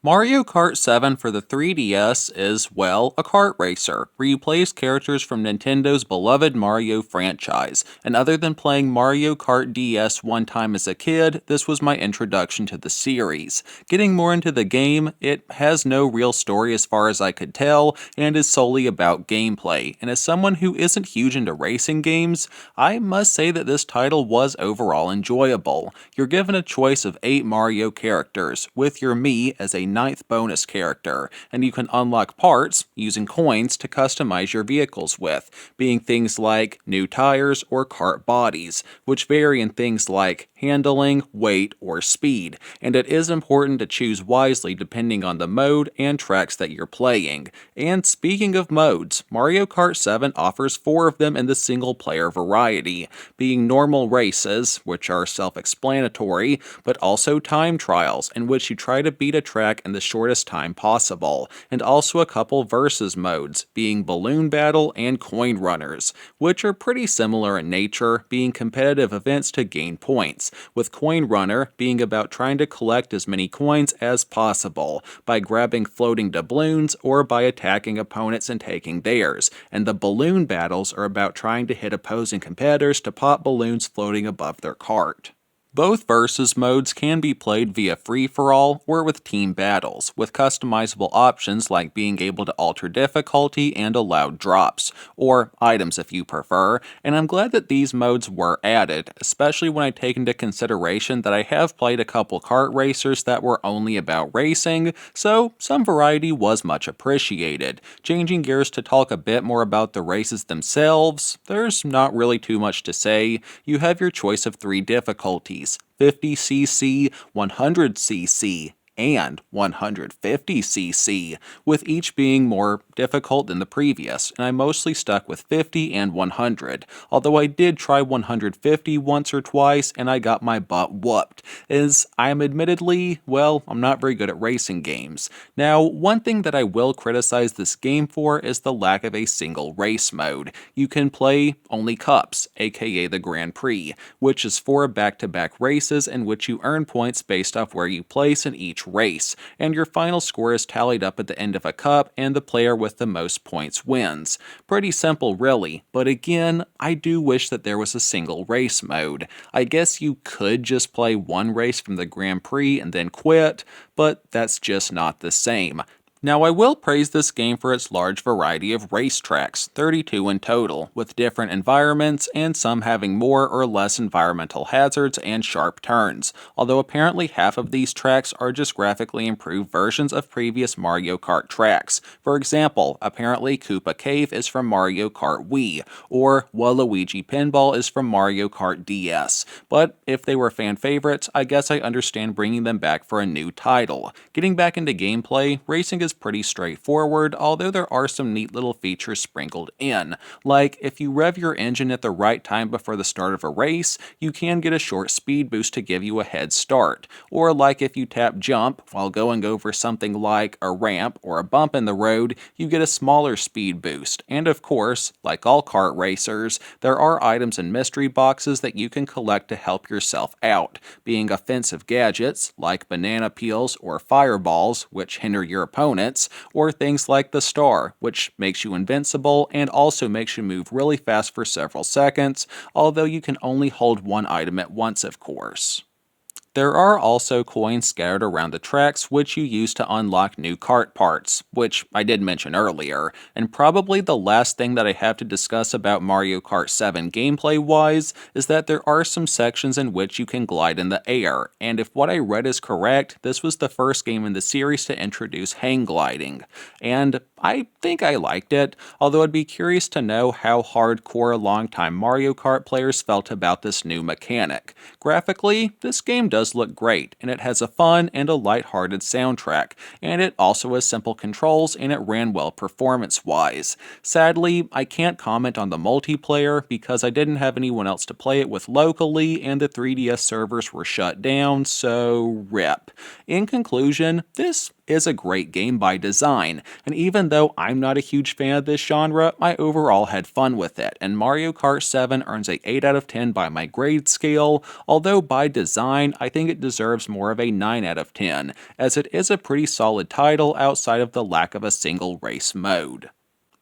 Mario Kart 7 for the 3DS is, well, a kart racer, where you play as characters from Nintendo's beloved Mario franchise, and other than playing Mario Kart DS one time as a kid, this was my introduction to the series. Getting more into the game, it has no real story as far as I could tell, and is solely about gameplay, and as someone who isn't huge into racing games, I must say that this title was overall enjoyable. You're given a choice of 8 Mario characters, with your Mii as a ninth bonus character, and you can unlock parts using coins to customize your vehicles with, being things like new tires or kart bodies, which vary in things like handling, weight, or speed, and it is important to choose wisely depending on the mode and tracks that you're playing. And speaking of modes, Mario Kart 7 offers 4 of them in the single player variety, being normal races, which are self-explanatory, but also time trials, in which you try to beat a track in the shortest time possible, and also a couple versus modes, being balloon battle and coin runners, which are pretty similar in nature, being competitive events to gain points, with coin runner being about trying to collect as many coins as possible by grabbing floating doubloons or by attacking opponents and taking theirs, and the balloon battles are about trying to hit opposing competitors to pop balloons floating above their cart. Both versus modes can be played via free-for-all or with team battles, with customizable options like being able to alter difficulty and allow drops, or items if you prefer, and I'm glad that these modes were added, especially when I take into consideration that I have played a couple kart racers that were only about racing, so some variety was much appreciated. Changing gears to talk a bit more about the races themselves, there's not really too much to say. You have your choice of 3 difficulties: 50cc, 100cc, and 150cc, with each being more difficult than the previous, and I mostly stuck with 50 and 100, although I did try 150 once or twice and I got my butt whooped, as I am admittedly, well, I'm not very good at racing games. Now, one thing that I will criticize this game for is the lack of a single race mode. You can play only cups, aka the Grand Prix, which is 4 back-to-back races in which you earn points based off where you place in each race, and your final score is tallied up at the end of a cup, and the player with the most points wins. Pretty simple really, but again, I do wish that there was a single race mode. I guess you could just play one race from the Grand Prix and then quit, but that's just not the same. Now, I will praise this game for its large variety of racetracks, 32 in total, with different environments and some having more or less environmental hazards and sharp turns, although apparently half of these tracks are just graphically improved versions of previous Mario Kart tracks. For example, apparently Koopa Cave is from Mario Kart Wii, or Waluigi Pinball is from Mario Kart DS, but if they were fan favorites, I guess I understand bringing them back for a new title. Getting back into gameplay, racing is pretty straightforward, although there are some neat little features sprinkled in. Like, if you rev your engine at the right time before the start of a race, you can get a short speed boost to give you a head start. Or like if you tap jump while going over something like a ramp or a bump in the road, you get a smaller speed boost. And of course, like all kart racers, there are items in mystery boxes that you can collect to help yourself out, being offensive gadgets like banana peels or fireballs, which hinder your opponents, or things like the star, which makes you invincible and also makes you move really fast for several seconds, although you can only hold one item at once, of course. There are also coins scattered around the tracks which you use to unlock new kart parts, which I did mention earlier, and probably the last thing that I have to discuss about Mario Kart 7 gameplay-wise is that there are some sections in which you can glide in the air, and if what I read is correct, this was the first game in the series to introduce hang gliding, and I think I liked it, although I'd be curious to know how hardcore longtime Mario Kart players felt about this new mechanic. Graphically, this game does look great, and it has a fun and a lighthearted soundtrack, and it also has simple controls and it ran well performance-wise. Sadly, I can't comment on the multiplayer because I didn't have anyone else to play it with locally and the 3DS servers were shut down, so RIP. In conclusion, this is a great game by design, and even though I'm not a huge fan of this genre, I overall had fun with it, and Mario Kart 7 earns a 8 out of 10 by my grade scale, although by design, I think it deserves more of a 9 out of 10, as it is a pretty solid title outside of the lack of a single race mode.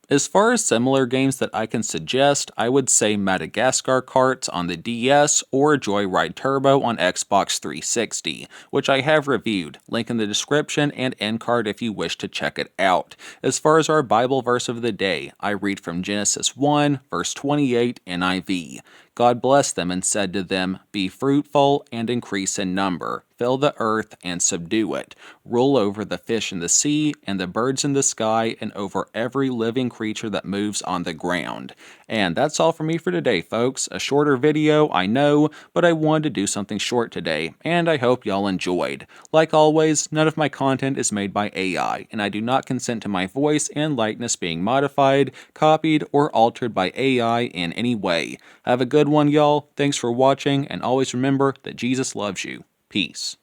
As far as similar games that I can suggest, I would say Madagascar Kart on the DS or Joyride Turbo on Xbox 360, which I have reviewed, link in the description and end card if you wish to check it out. As far as our Bible verse of the day, I read from Genesis 1, verse 28 NIV. God blessed them and said to them, "Be fruitful and increase in number, fill the earth and subdue it, rule over the fish in the sea and the birds in the sky and over every living creature that moves on the ground." And that's all for me for today, folks. A shorter video, I know, but I wanted to do something short today, and I hope y'all enjoyed. Like always, none of my content is made by AI, and I do not consent to my voice and likeness being modified, copied, or altered by AI in any way. Have a good one, y'all. Thanks for watching, and always remember that Jesus loves you. Peace.